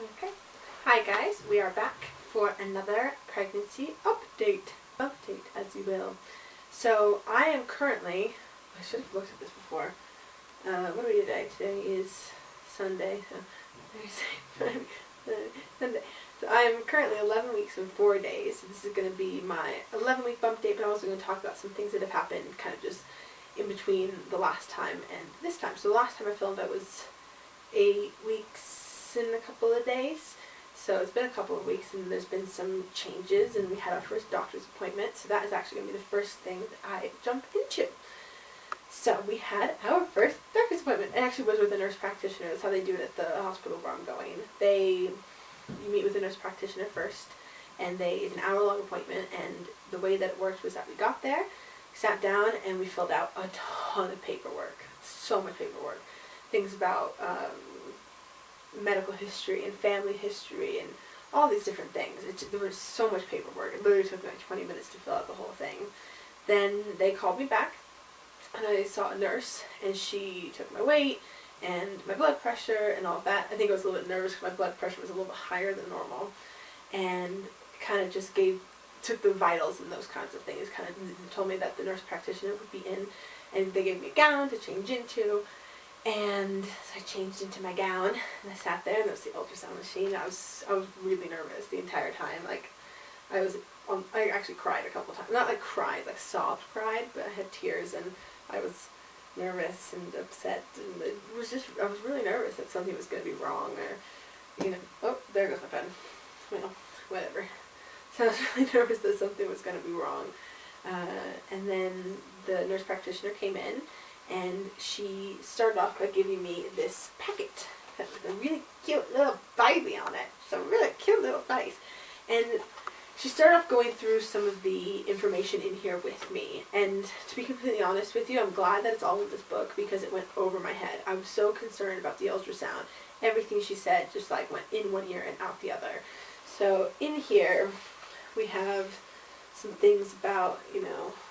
Okay. Hi guys, we are back for another pregnancy update, as you will. So I am currently, I should have looked at this before. What are we today? Today is Sunday, so Sunday. So I am currently 11 weeks and 4 days. So this is going to be my 11-week bump date, but I'm also going to talk about some things that have happened kind of just in between the last time and this time. So the last time I filmed I was 8 weeks and a couple of days. So it's been a couple of weeks and there's been some changes, and we had our first doctor's appointment. So that is actually going to be the first thing that I jump into. So we had our first doctor's appointment. It actually was with a nurse practitioner. That's how they do it at the hospital where I'm going. You meet with a nurse practitioner first, and it's an hour-long appointment, and the way that it worked was that we got there, sat down, and we filled out a ton of paperwork. So much paperwork. Things about medical history and family history and all these different things. There was so much paperwork. It literally took me like 20 minutes to fill out the whole thing. Then they called me back, and I saw a nurse, and she took my weight and my blood pressure and all of that. I think I was a little bit nervous because my blood pressure was a little bit higher than normal, and kind of just took the vitals and those kinds of things. Kind of told me that the nurse practitioner would be in, and they gave me a gown to change into. And so I changed into my gown, and I sat there, and there was the ultrasound machine. I was really nervous the entire time. Like, I actually cried a couple times. Not like cried, like soft cried, but I had tears, and I was nervous and upset, and I was really nervous that something was going to be wrong, or, oh, there goes my pen. Well, whatever. So I was really nervous that something was going to be wrong. And then the nurse practitioner came in, and she started off by giving me this packet with a really cute little baby on it. So really cute little face. And she started off going through some of the information in here with me. And to be completely honest with you, I'm glad that it's all in this book because it went over my head. I was so concerned about the ultrasound. Everything she said just like went in one ear and out the other. So in here we have some things about,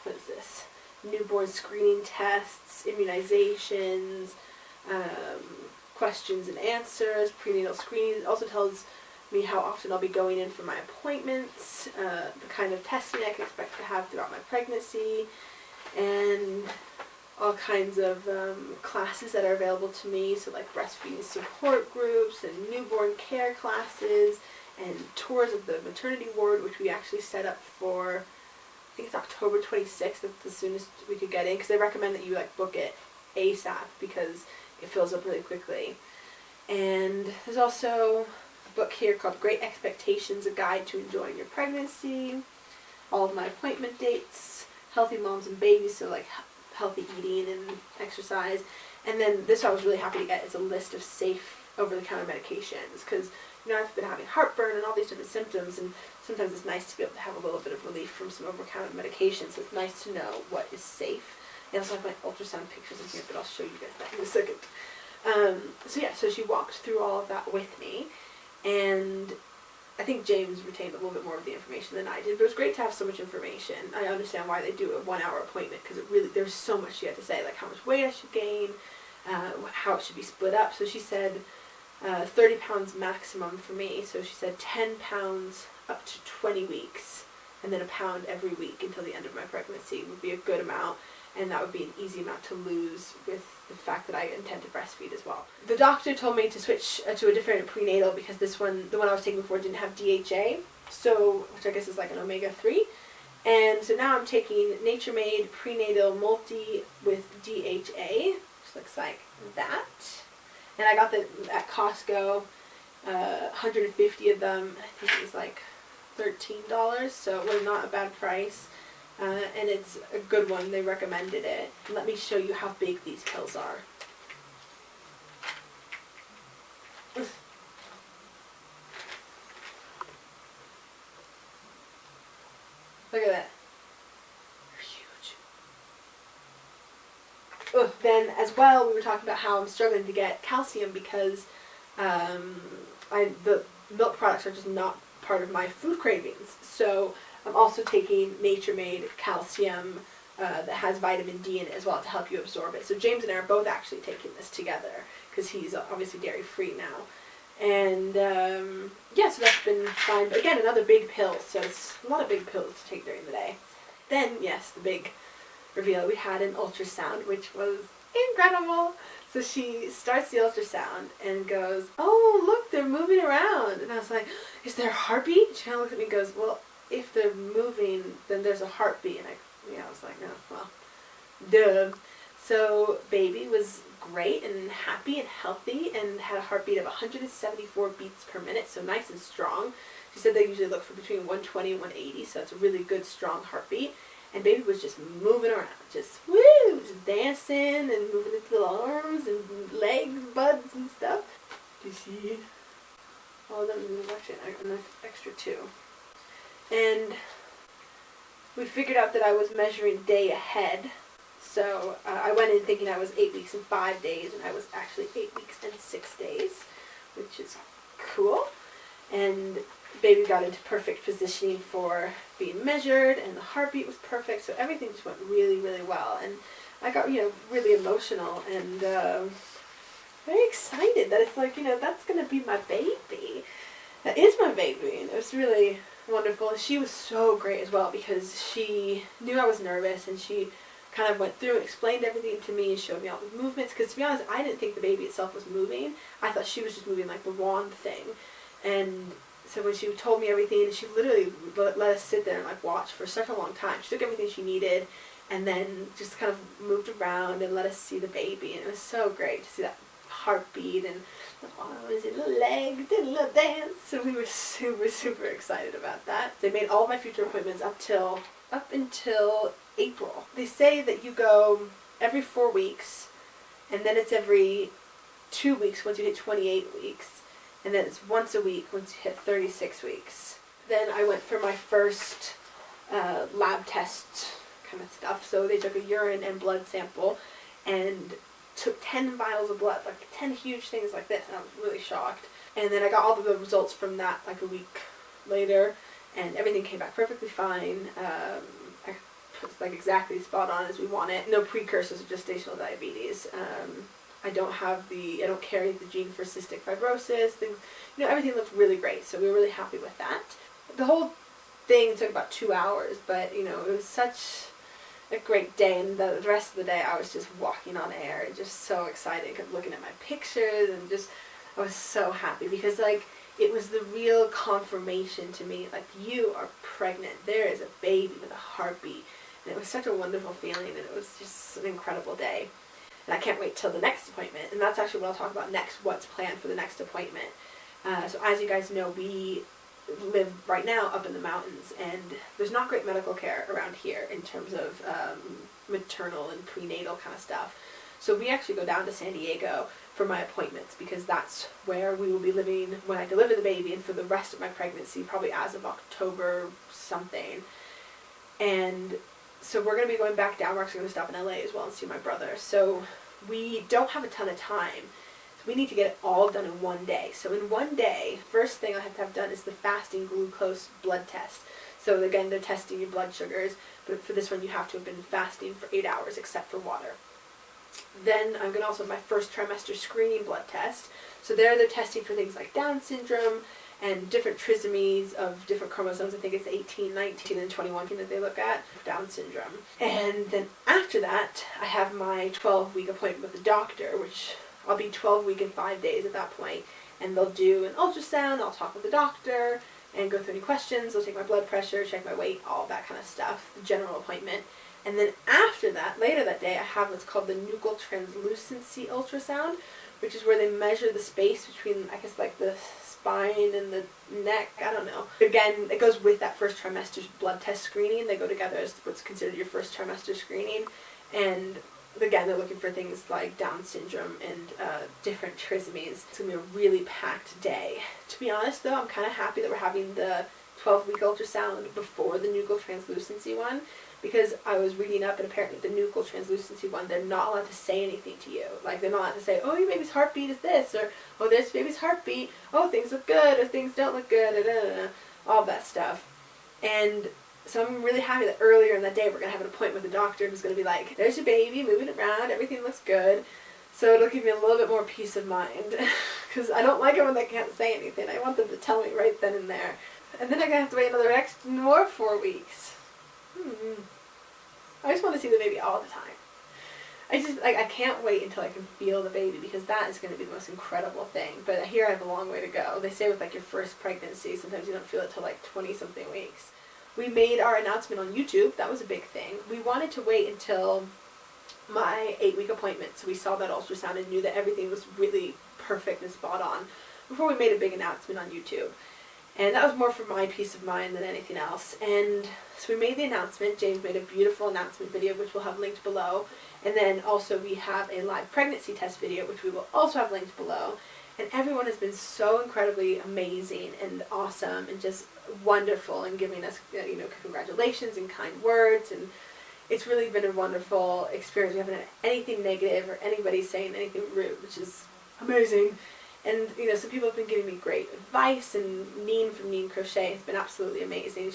what is this? Newborn screening tests, immunizations, questions and answers, prenatal screenings. It also tells me how often I'll be going in for my appointments, the kind of testing I can expect to have throughout my pregnancy, and all kinds of classes that are available to me, so like breastfeeding support groups and newborn care classes, and tours of the maternity ward, which we actually set up for, I think it's October 26th. That's the soonest we could get in, because they recommend that you book it ASAP because it fills up really quickly. And there's also a book here called Great Expectations, A Guide to Enjoying Your Pregnancy, all of my appointment dates, healthy moms and babies, so like healthy eating and exercise. And then this one I was really happy to get is a list of safe over-the-counter medications, because I've been having heartburn and all these different symptoms, and sometimes it's nice to be able to have a little bit of relief from some over-the-counter medications, so it's nice to know what is safe. I also have my ultrasound pictures in here, but I'll show you guys that in a second. So she walked through all of that with me, and I think James retained a little bit more of the information than I did, but it was great to have so much information. I understand why they do a 1-hour appointment, because there's so much she had to say, like how much weight I should gain, how it should be split up. So she said 30 pounds maximum for me, so she said 10 pounds up to 20 weeks, and then a pound every week until the end of my pregnancy would be a good amount, and that would be an easy amount to lose with the fact that I intend to breastfeed as well. The doctor told me to switch to a different prenatal because the one I was taking before didn't have DHA, which I guess is like an omega-3, and so now I'm taking Nature Made Prenatal Multi with DHA, which looks like that. And I got that at Costco, 150 of them. I think it was like $13, so it was not a bad price. And it's a good one. They recommended it. Let me show you how big these pills are. Look at that. Then as well, we were talking about how I'm struggling to get calcium because the milk products are just not part of my food cravings. So I'm also taking Nature Made calcium that has vitamin D in it as well to help you absorb it. So James and I are both actually taking this together because he's obviously dairy free now. And yeah, so that's been fine. But again, another big pill, so it's a lot of big pills to take during the day. Then, yes, the big reveal. We had an ultrasound, which was incredible. So she starts the ultrasound and goes, "Oh, look, they're moving around." And I was like, "Is there a heartbeat?" And she kind of looked at me and goes, "Well, if they're moving, then there's a heartbeat." And I was like, "No, well, duh." So baby was great and happy and healthy and had a heartbeat of 174 beats per minute, so nice and strong. She said they usually look for between 120 and 180, so it's a really good, strong heartbeat. And baby was just moving around, just woo, just dancing and moving its little arms and legs, buds and stuff. Do you see all of them? There's actually an extra two. And we figured out that I was measuring day ahead. So I went in thinking I was 8 weeks and 5 days, and I was actually 8 weeks and 6 days, which is cool. And baby got into perfect positioning for being measured, and the heartbeat was perfect, so everything just went really, really well. And I got, really emotional and very excited that it's like, that's going to be my baby. That is my baby, and it was really wonderful. She was so great as well because she knew I was nervous, and she kind of went through and explained everything to me and showed me all the movements, because to be honest, I didn't think the baby itself was moving. I thought she was just moving like the wand thing. And so when she told me everything, and she literally let us sit there and like watch for such a long time. She took everything she needed and then just kind of moved around and let us see the baby, and it was so great to see that heartbeat and the arms and the legs, did a little dance. So we were super, super excited about that. They made all of my future appointments up until April. They say that you go every 4 weeks, and then it's every 2 weeks once you hit 28 weeks, and then it's once a week once you hit 36 weeks. Then I went for my first lab test kind of stuff. So they took a urine and blood sample and took 10 vials of blood, like 10 huge things like this, and I was really shocked. And then I got all the results from that like a week later, and everything came back perfectly fine. It's like exactly spot on as we want it. No precursors of gestational diabetes. I don't carry the gene for cystic fibrosis. Things, everything looked really great. So we were really happy with that. The whole thing took about 2 hours, but it was such a great day, and the rest of the day I was just walking on air and just so excited, kept looking at my pictures, and just I was so happy because it was the real confirmation to me, like, you are pregnant. There is a baby with a heartbeat. And it was such a wonderful feeling, and it was just an incredible day. And I can't wait till the next appointment. And that's actually what I'll talk about next, what's planned for the next appointment. So as you guys know, we live right now up in the mountains, and there's not great medical care around here in terms of maternal and prenatal kind of stuff. So we actually go down to San Diego for my appointments, because that's where we will be living when I deliver the baby and for the rest of my pregnancy, probably as of October something. And so we're going to be going back down. We're actually going to stop in LA as well and see my brother. So we don't have a ton of time. So we need to get it all done in one day. So in one day, first thing I have to have done is the fasting glucose blood test. So again, they're testing your blood sugars, but for this one you have to have been fasting for 8 hours except for water. Then I'm going to also have my first trimester screening blood test. So they're testing for things like Down syndrome and different trisomies of different chromosomes. I think it's 18, 19, and 21 that they look at, Down syndrome. And then after that, I have my 12-week appointment with the doctor, which I'll be 12 weeks and 5 days at that point. And they'll do an ultrasound, I'll talk with the doctor, and go through any questions. They'll take my blood pressure, check my weight, all that kind of stuff, the general appointment. And then after that, later that day, I have what's called the nuchal translucency ultrasound, which is where they measure the space between, I guess, like the spine and the neck, I don't know. Again, it goes with that first trimester blood test screening. They go together as what's considered your first trimester screening. And again, they're looking for things like Down syndrome and different trisomies. It's going to be a really packed day. To be honest, though, I'm kind of happy that we're having the 12-week ultrasound before the nuchal translucency one, because I was reading up, and apparently the nuchal translucency one, they're not allowed to say anything to you. Like, they're not allowed to say, oh, your baby's heartbeat is this, or, oh, this baby's heartbeat, oh, things look good, or things don't look good, all that stuff. And so I'm really happy that earlier in the day we're going to have an appointment with the doctor who's going to be like, there's your baby, moving around, everything looks good. So it'll give me a little bit more peace of mind. Because I don't like it when they can't say anything. I want them to tell me right then and there. And then I'm going to have to wait another more 4 weeks. I just want to see the baby all the time. I can't wait until I can feel the baby, because that is going to be the most incredible thing. But here I have a long way to go. They say with like your first pregnancy, sometimes you don't feel it till like 20-something weeks. We made our announcement on YouTube. That was a big thing. We wanted to wait until my 8-week appointment, so we saw that ultrasound and knew that everything was really perfect and spot on before we made a big announcement on YouTube. And that was more for my peace of mind than anything else. And so we made the announcement. James made a beautiful announcement video, which we'll have linked below. And then also we have a live pregnancy test video, which we will also have linked below. And everyone has been so incredibly amazing and awesome and just wonderful and giving us, congratulations and kind words. And it's really been a wonderful experience. We haven't had anything negative or anybody saying anything rude, which is amazing. And, some people have been giving me great advice, and Neen from Neen Crochet has been absolutely amazing.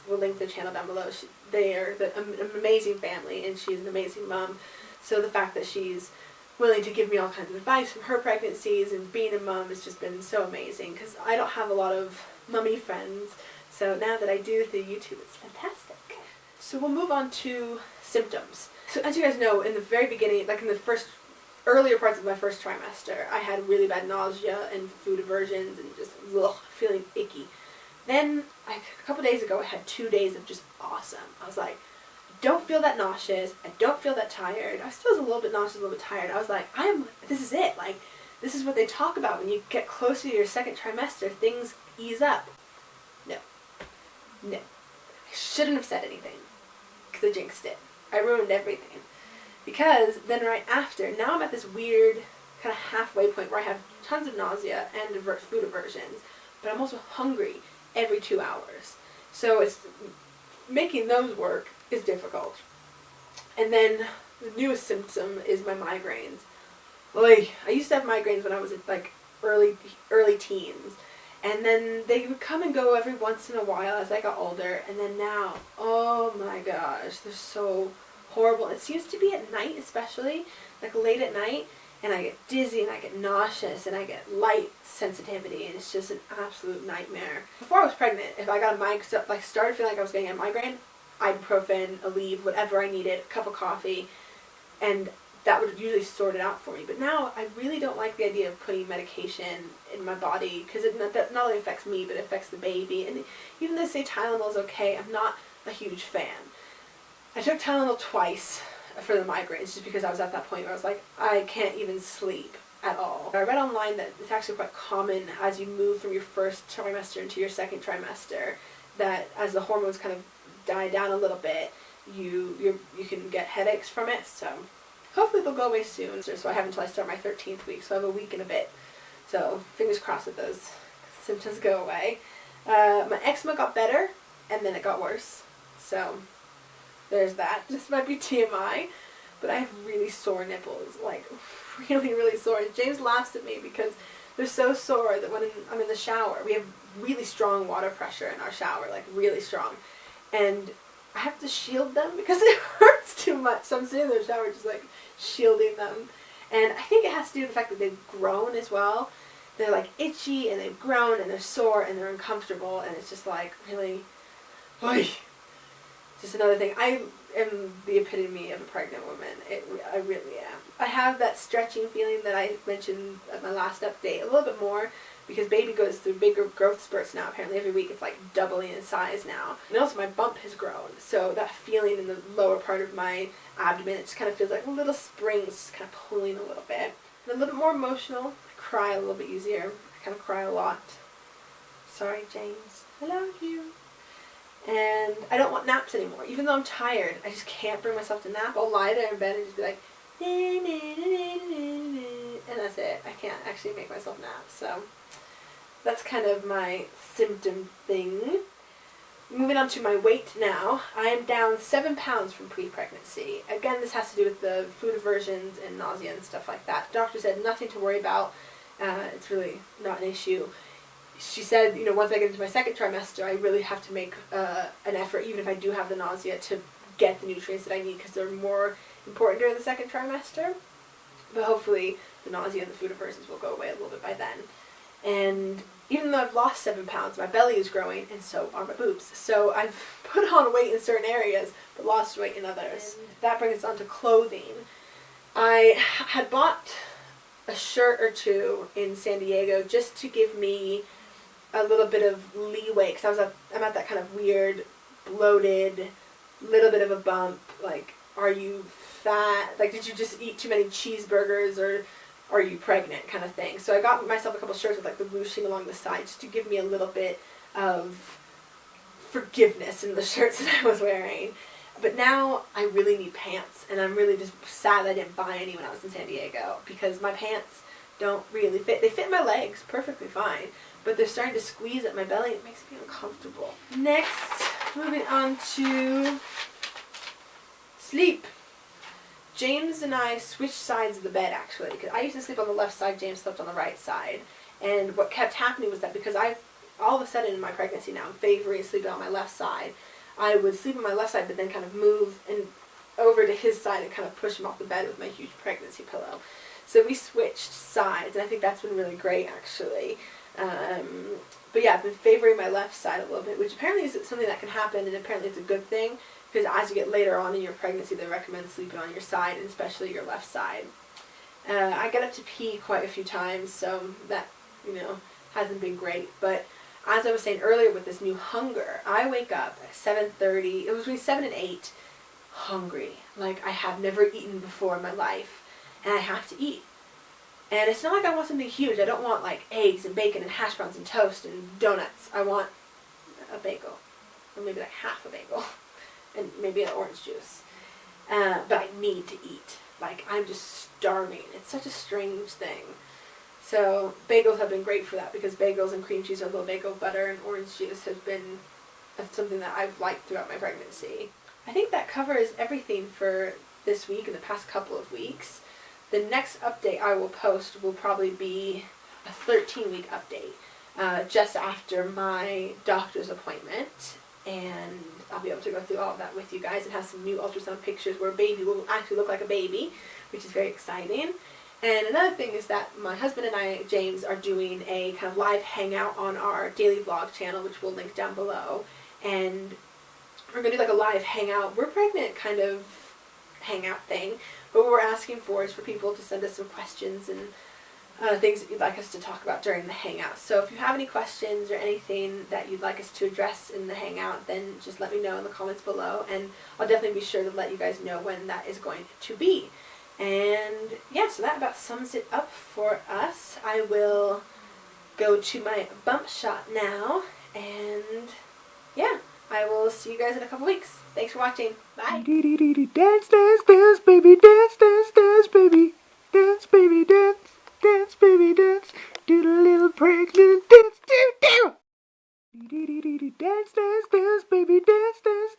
We'll link the channel down below. They are an amazing family, and she's an amazing mom. So the fact that she's willing to give me all kinds of advice from her pregnancies and being a mom has just been so amazing, because I don't have a lot of mummy friends. So now that I do through YouTube, it's fantastic. So we'll move on to symptoms. So as you guys know, in the very beginning, like in the earlier parts of my first trimester, I had really bad nausea and food aversions and just feeling icky. Then, a couple days ago, I had 2 days of just awesome. I was like, I don't feel that nauseous, I don't feel that tired. I still was a little bit nauseous, a little bit tired. I was like, this is it. Like, this is what they talk about when you get closer to your second trimester, things ease up. No. I shouldn't have said anything, because I jinxed it. I ruined everything. Because then right after, now I'm at this weird kind of halfway point where I have tons of nausea and food aversions, but I'm also hungry every 2 hours. So it's making those work is difficult. And then the newest symptom is my migraines. I used to have migraines when I was like early teens, and then they would come and go every once in a while as I got older, and then now, oh my gosh, they're so horrible. It seems to be at night, especially like late at night, and I get dizzy and I get nauseous and I get light sensitivity, and it's just an absolute nightmare. Before I was pregnant, if I got a migraine, like started feeling like I was getting a migraine, ibuprofen, Aleve, whatever I needed, a cup of coffee, and that would usually sort it out for me. But now I really don't like the idea of putting medication in my body, because that not only affects me, but it affects the baby. And even though they say Tylenol is okay, I'm not a huge fan. I took Tylenol twice for the migraines, just because I was at that point where I was like, I can't even sleep at all. I read online that it's actually quite common as you move from your first trimester into your second trimester, that as the hormones kind of die down a little bit, you can get headaches from it. So hopefully they'll go away soon. So I have until I start my 13th week, so I have a week and a bit. So fingers crossed that those symptoms go away. My eczema got better, and then it got worse. So there's that. This might be TMI, but I have really sore nipples, like really, really sore. And James laughs at me because they're so sore that when I'm in the shower, we have really strong water pressure in our shower, like really strong. And I have to shield them because it hurts too much. So I'm sitting in the shower just like shielding them. And I think it has to do with the fact that they've grown as well. They're like itchy and they've grown and they're sore and they're uncomfortable, and it's just like really, just another thing. I am the epitome of a pregnant woman. I really am. I have that stretching feeling that I mentioned at my last update a little bit more, because baby goes through bigger growth spurts now. Apparently every week it's like doubling in size now. And also my bump has grown, so that feeling in the lower part of my abdomen, it just kind of feels like little springs just kind of pulling a little bit. And a little bit more emotional. I cry a little bit easier. I kind of cry a lot. Sorry, James. I love you. And I don't want naps anymore. Even though I'm tired, I just can't bring myself to nap. I'll lie there in bed and just be like, and that's it. I can't actually make myself nap. So that's kind of my symptom thing. Moving on to my weight now. I am down 7 pounds from pre-pregnancy. Again, this has to do with the food aversions and nausea and stuff like that. The doctor said nothing to worry about. It's really not an issue. She said, once I get into my second trimester, I really have to make an effort, even if I do have the nausea, to get the nutrients that I need, because they're more important during the second trimester. But hopefully the nausea and the food aversions will go away a little bit by then. And even though I've lost 7 pounds, my belly is growing, and so are my boobs. So I've put on weight in certain areas, but lost weight in others. And that brings us on to clothing. I had bought a shirt or two in San Diego just to give me a little bit of leeway, because I'm at that kind of weird, bloated, little bit of a bump, like, are you fat? Like, did you just eat too many cheeseburgers, or are you pregnant, kind of thing. So I got myself a couple shirts with like the ruching along the side just to give me a little bit of forgiveness in the shirts that I was wearing. But now I really need pants, and I'm really just sad that I didn't buy any when I was in San Diego, because my pants don't really fit. They fit my legs perfectly fine, but they're starting to squeeze at my belly. It makes me uncomfortable. Next, moving on to sleep. James and I switched sides of the bed, actually, because I used to sleep on the left side, James slept on the right side. And what kept happening was that because all of a sudden in my pregnancy now, I'm favoring sleeping on my left side, I would sleep on my left side but then kind of move and over to his side and kind of push him off the bed with my huge pregnancy pillow. So we switched sides, and I think that's been really great, actually. But yeah, I've been favoring my left side a little bit, which apparently is something that can happen, and apparently it's a good thing, because as you get later on in your pregnancy, they recommend sleeping on your side, and especially your left side. I get up to pee quite a few times, so that, hasn't been great. But as I was saying earlier with this new hunger, I wake up at 7:30, it was between 7 and 8, hungry. Like I have never eaten before in my life, and I have to eat. And it's not like I want something huge. I don't want like eggs and bacon and hash browns and toast and donuts. I want a bagel, or maybe like half a bagel, and maybe an orange juice. But I need to eat. Like I'm just starving. It's such a strange thing. So bagels have been great for that, because bagels and cream cheese, or a little bagel butter and orange juice has been something that I've liked throughout my pregnancy. I think that covers everything for this week and the past couple of weeks. The next update I will post will probably be a 13-week update, just after my doctor's appointment, and I'll be able to go through all of that with you guys and have some new ultrasound pictures where baby will actually look like a baby, which is very exciting. And another thing is that my husband and I, James, are doing a kind of live hangout on our daily vlog channel, which we'll link down below. And we're going to do like a live hangout, we're pregnant kind of hangout thing. But what we're asking for is for people to send us some questions and things that you'd like us to talk about during the hangout. So if you have any questions or anything that you'd like us to address in the hangout, then just let me know in the comments below. And I'll definitely be sure to let you guys know when that is going to be. And yeah, so that about sums it up for us. I will go to my bump shot now, and yeah, I will see you guys in a couple weeks. Thanks for watching. Bye. Dance, dance, dance, baby, dance, dance, dance, baby, dance, baby, dance, dance, baby, dance, do the little pregnant dance, do. Dance, dance, dance, baby, dance, dance.